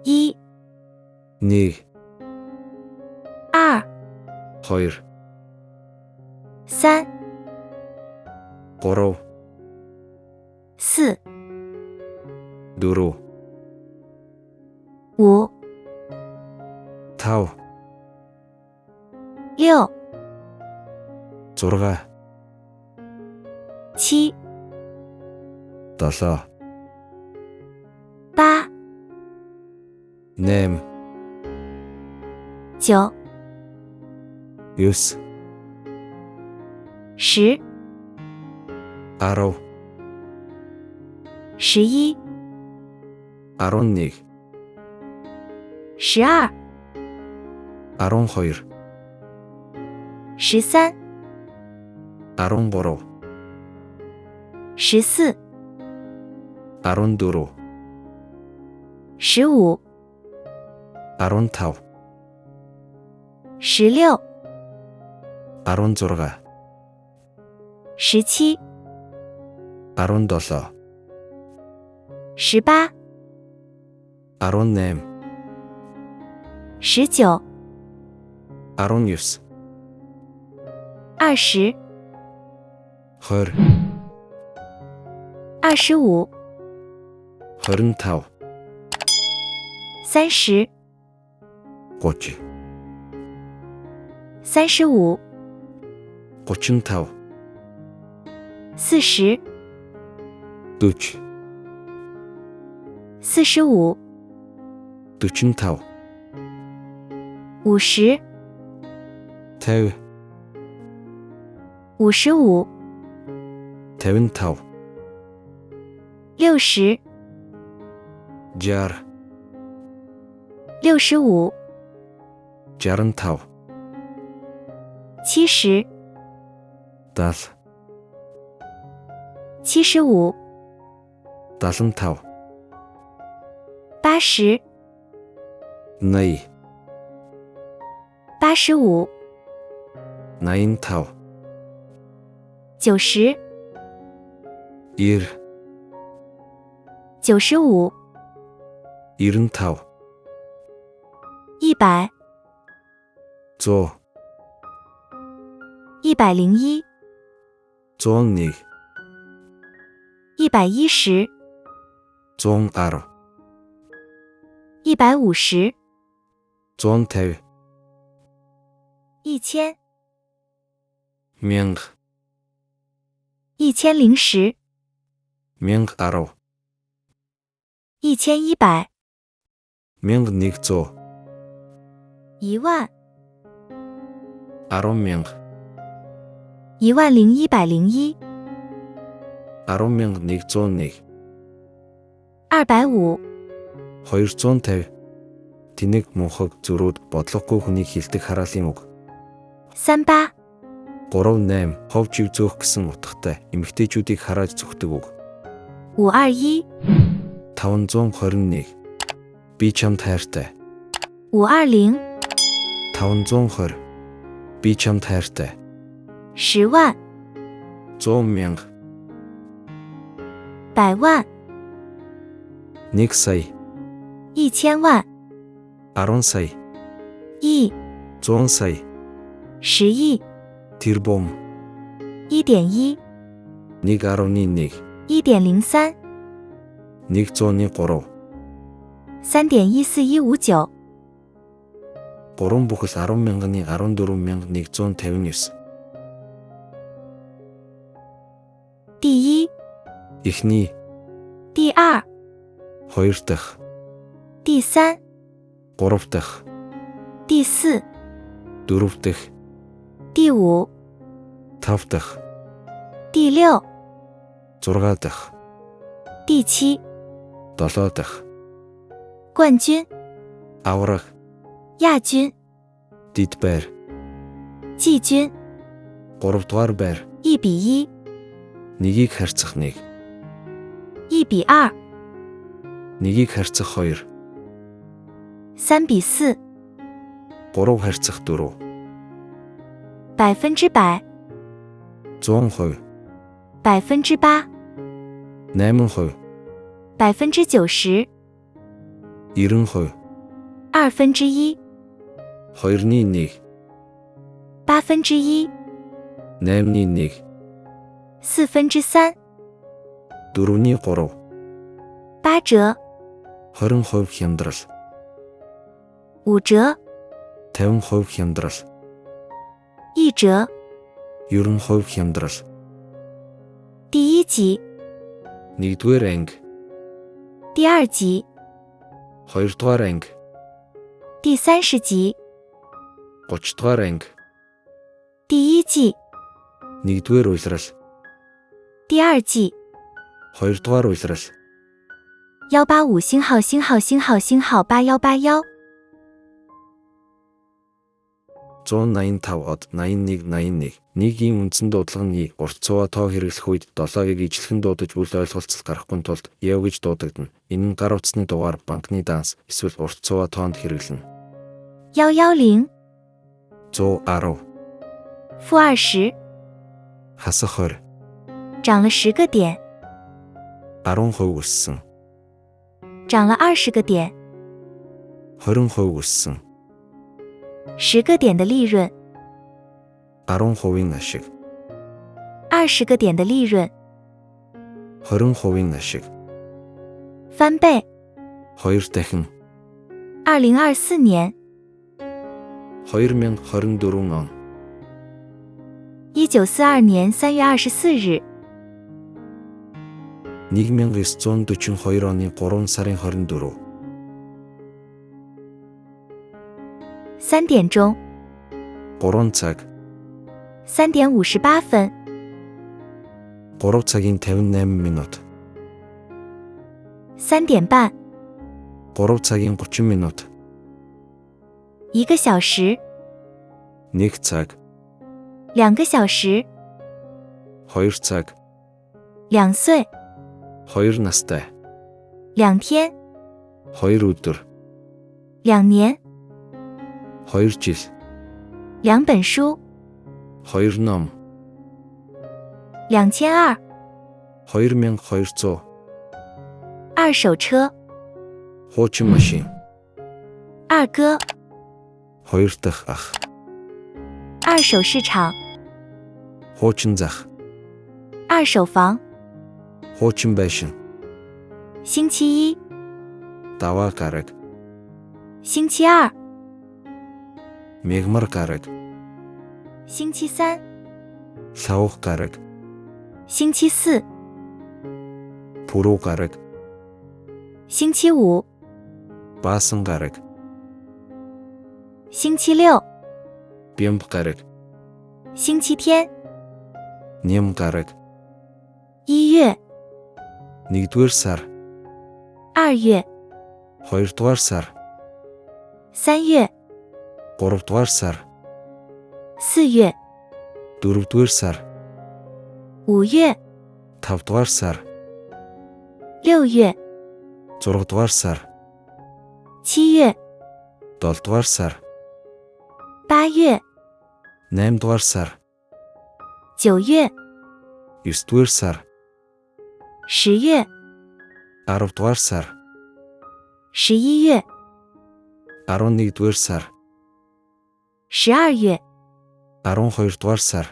1 1 2 2 3 3 4 4 5 5 6 6 7 7 8 8 9 9 10 10 11 11 12 12 13 13 14 14 15 15 16 16 17 17 18 18 19 19 20 20 25 25 30 30 35 35 40 40 45 45 50 50 55 55 60 60 65 65 70 10 75 75 80 80 85 85 90 90 95 95 100 100 101 101 110 110 150 150 1000 1000 1010 1010 1100 1100 10000 10,000 10101 10,101 250 250 Тэнэг мөнхөг зүрүүд бодлогогүй хүнийг хилдэг хараалын үг 38 38 ховжиг зөөх гэсэн утгатай эмэгтэйчүүдийг харааж зүхдэг үг 521 521 би чамд хайртай 520 520 би чамд хайртай 10万 100,000 100万 1 сая 1000万 10 сая 亿 100 сая 10亿 тэрбум 1.1 1.1 1.03 103 3.14159 3 бүхэл 10,000-ны 14,159 第一 эхний 第二 хоёр дахь 第三 гурав дахь 第四 дөрөв дахь 第五 тав дахь 第六 зургаа дахь 第七 долоо дахь 冠军 авраг 亚军 дид байр 季军 гуравдугаар байр 1比1 нэгийг харьцах 1 1比2 нэгийг харьцах 2 3比4 3 харьцах 4100% 100% 8% 8% 90% 90%, 1/2, 2-ний 1, 1/8, 8-ний 1, 3/4, 4-ний 3, 8 折， 20% хямдрал, 5 折， 50% хямдрал, 1折， 90% хямдрал. 第1集， 1-р анги, 第2集， 2-р анги, 第30集， 30-р анги, 第1季， 1-р улирал, 第2季， 2-р улирал, 185星号星号星号星号8181， 185 од 81 81. Нийгмийн үндсэн дуудлагын уртцууга тоо хэрэглэх үед 7-ыг ижлэхэн дуудаж үл ойлголцол гарахгүй тулд яв гэж дуудагдана. Энэ нь гар утасны дугаар, банкны данс, эсвэл уртцууга тоонд хэрэглэнэ. 110 110, -20， хасах 20, 涨了10个点， 10% өссөн, 涨了20个点， 20% өссөн, 10个点的利润， 10%-ийн ашиг, 20个点的利润， 20%-ийн ашиг, 翻倍。 2 дахин, 2024年， 2024 он, 1942年3月24日， 1942 оны 3 сарын 24, 3点钟， 3 цаг, 3点58分， 3 цагийн 58 минут, 3点半， 3 цагийн 30 минут, 1个小时， 1 цаг, 2个小时， 2 цаг, 2岁， 2 настай, 2天， 2 өдөр, 2年， 2 жил, 2本书， 2 ном, 2200， 2200, 二手车， хуучин машин, 二哥， 2 дахь ах, 二手市场， хуучин зах, 二手房， хуучин байшин, 星期一， даваа гараг, 星期二， мегмар гараг, 星期三， лавх гараг, 星期四， пүрүү гараг, 星期五， баасан гараг, 星期六， бямб гараг, 星期天， нэм гараг, 1月、 1-р сар, 2月、 2-р сар, 3月、 3-р сар, 4月、 4-р sar, 5月、 5-р sar, 6月、 6-р sar, 7月、 7-р sar, 8月、 8-р sar, 9月、 9-р sar, 10月、 10-р sar, 11月、 11-р sar, 12月、 12-р sar,